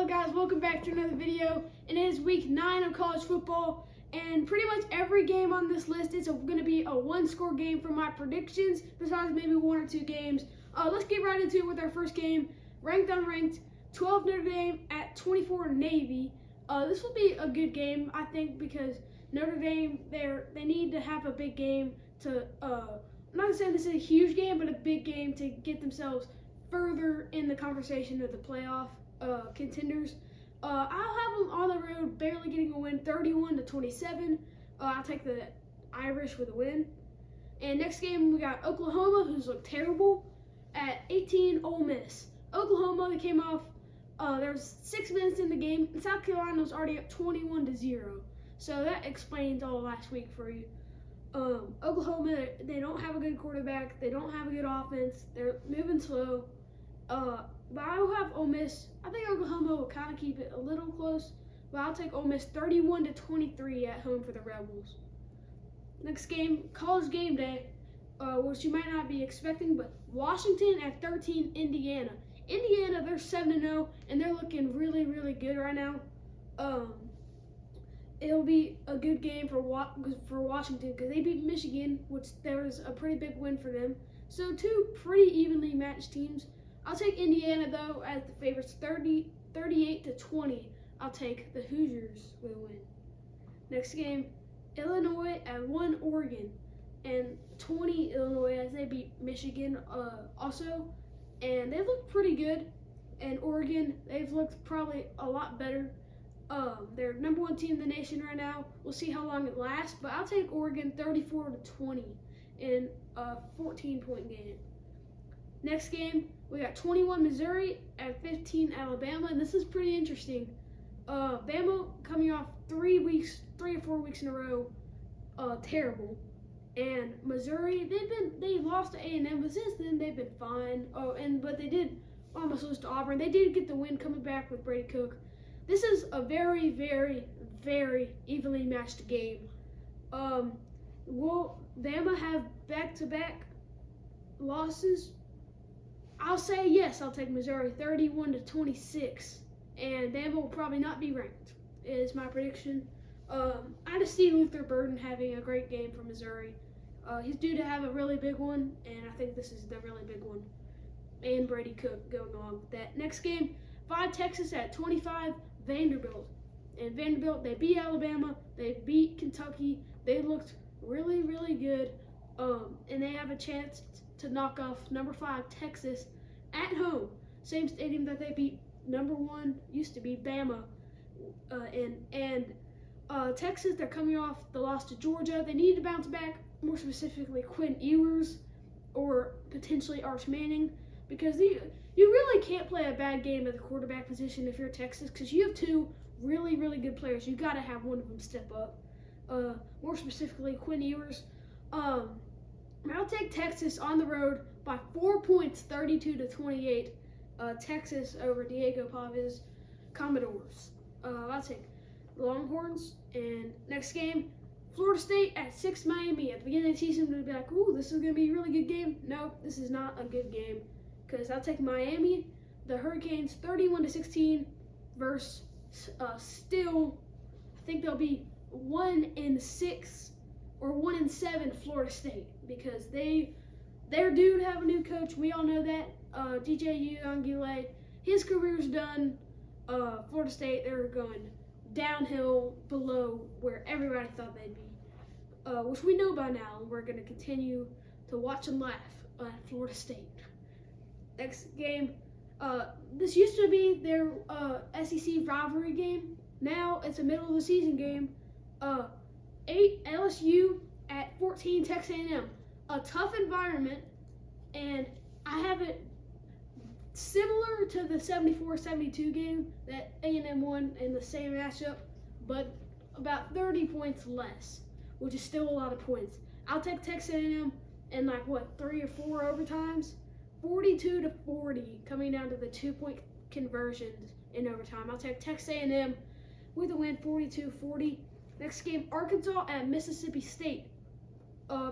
guys, welcome back to another video. And it is week 9 of college football, and pretty much every game on this list is going to be a one-score game for my predictions, besides maybe one or two games. Let's get right into it with our first game. Ranked unranked, 12 Notre Dame at 24 Navy. This will be a good game, I think, because Notre Dame, they need to have a big game to, I'm not saying this is a huge game, but a big game to get themselves further in the conversation of the playoff contenders. I'll have them on the road, barely getting a win, 31-27. I'll take the Irish with a win. And next game, we got Oklahoma, who's looked terrible, at 18 Ole Miss. Oklahoma, they came off, there was 6 minutes in the game, and South Carolina was already up 21-0. So that explains all last week for you. Oklahoma, they don't have a good quarterback. They don't have a good offense. They're moving slow. But I will have Ole Miss. I think Oklahoma will kind of keep it a little close, but I'll take Ole Miss 31-23 at home for the Rebels. Next game, College Game Day, which you might not be expecting, but Washington at 13 Indiana. Indiana, they're 7-0, and they're looking really, really good right now. It'll be a good game for Washington because they beat Michigan, which there was a pretty big win for them. So two pretty evenly matched teams. I'll take Indiana, though, as the favorites, 38-20. I'll take the Hoosiers with a win. Next game, Illinois at 1 Oregon, and 20 Illinois as they beat Michigan also. And they look pretty good. And Oregon, they've looked probably a lot better. They're number 1 team in the nation right now. We'll see how long it lasts, but I'll take Oregon 34-20 in a 14-point game. Next game, we got 21 Missouri at 15 Alabama, and this is pretty interesting. Bama coming off 3 or 4 weeks in a row, terrible. And Missouri, they lost to A&M, but since then they've been fine. But they did almost lose to Auburn. They did get the win coming back with Brady Cook. This is a very, very, very evenly matched game. Will Bama have back-to-back losses? I'll say yes. I'll take Missouri 31-26, and Bama will probably not be ranked, is my prediction. I just see Luther Burden having a great game for Missouri. He's due to have a really big one, and I think this is the really big one. And Brady Cook going along with that. Next game, 5 Texas at 25 Vanderbilt. And Vanderbilt, they beat Alabama, they beat Kentucky. They looked really, really good, and they have a chance to knock off number 5 Texas at home. Same stadium that they beat number 1, used to be Bama. Texas, they're coming off the loss to Georgia. They need to bounce back, more specifically Quinn Ewers or potentially Arch Manning, because you really can't play a bad game at the quarterback position if you're Texas, because you have 2 really, really good players. You got to have one of them step up. More specifically, Quinn Ewers. I'll take Texas on the road by 4 points, 32-28. Texas over Diego Pave's Commodores. I'll take the Longhorns. And next game, Florida State at 6 Miami. At the beginning of the season, we'd be like, ooh, this is going to be a really good game. No, this is not a good game, because I'll take Miami, the Hurricanes, 31-16 versus still, I think they'll be 1-6 or 1-7 Florida State, because they're due to have a new coach. We all know that. DJ Uiagalelei, his career's done. Florida State, they're going downhill below where everybody thought they'd be, which we know by now. We're going to continue to watch and laugh at Florida State. Next game, this used to be their SEC rivalry game. Now it's a middle of the season game. 8 LSU at 14 Texas A&M. A tough environment, and I have it similar to the 74-72 game that A&M won in the same matchup, but about 30 points less, which is still a lot of points. I'll take Texas A&M in 3 or 4 overtimes, 42-40, coming down to the 2-point conversions in overtime. I'll take Texas A&M with a win, 42-40. Next game, Arkansas at Mississippi State.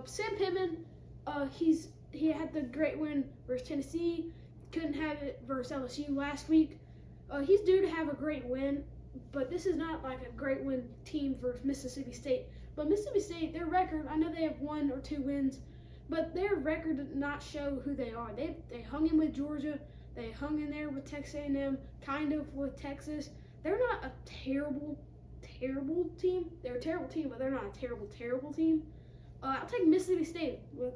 Sam Pittman, he had the great win versus Tennessee. Couldn't have it versus LSU last week. He's due to have a great win, but this is not like a great win team versus Mississippi State. But Mississippi State, their record, I know they have 1 or 2 wins, but their record did not show who they are. They hung in with Georgia. They hung in there with Texas A&M, kind of with Texas. They're not a terrible team. They're a terrible team, but they're not a terrible team. I'll take Mississippi State with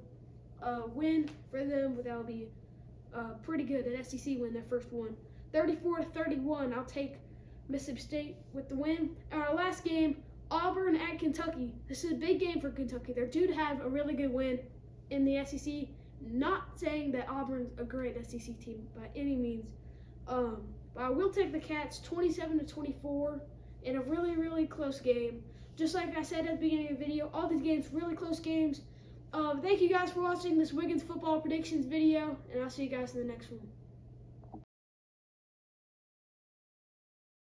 a win for them. That'll be pretty good. An SEC win, their first one. 34-31, I'll take Mississippi State with the win. And our last game, Auburn at Kentucky. This is a big game for Kentucky. They're due to have a really good win in the SEC. Not saying that Auburn's a great SEC team by any means. But I will take the Cats 27-24 in a really close game. Just like I said at the beginning of the video, all these games, really close games. Thank you guys for watching this Wiggins football predictions video, and I'll see you guys in the next one.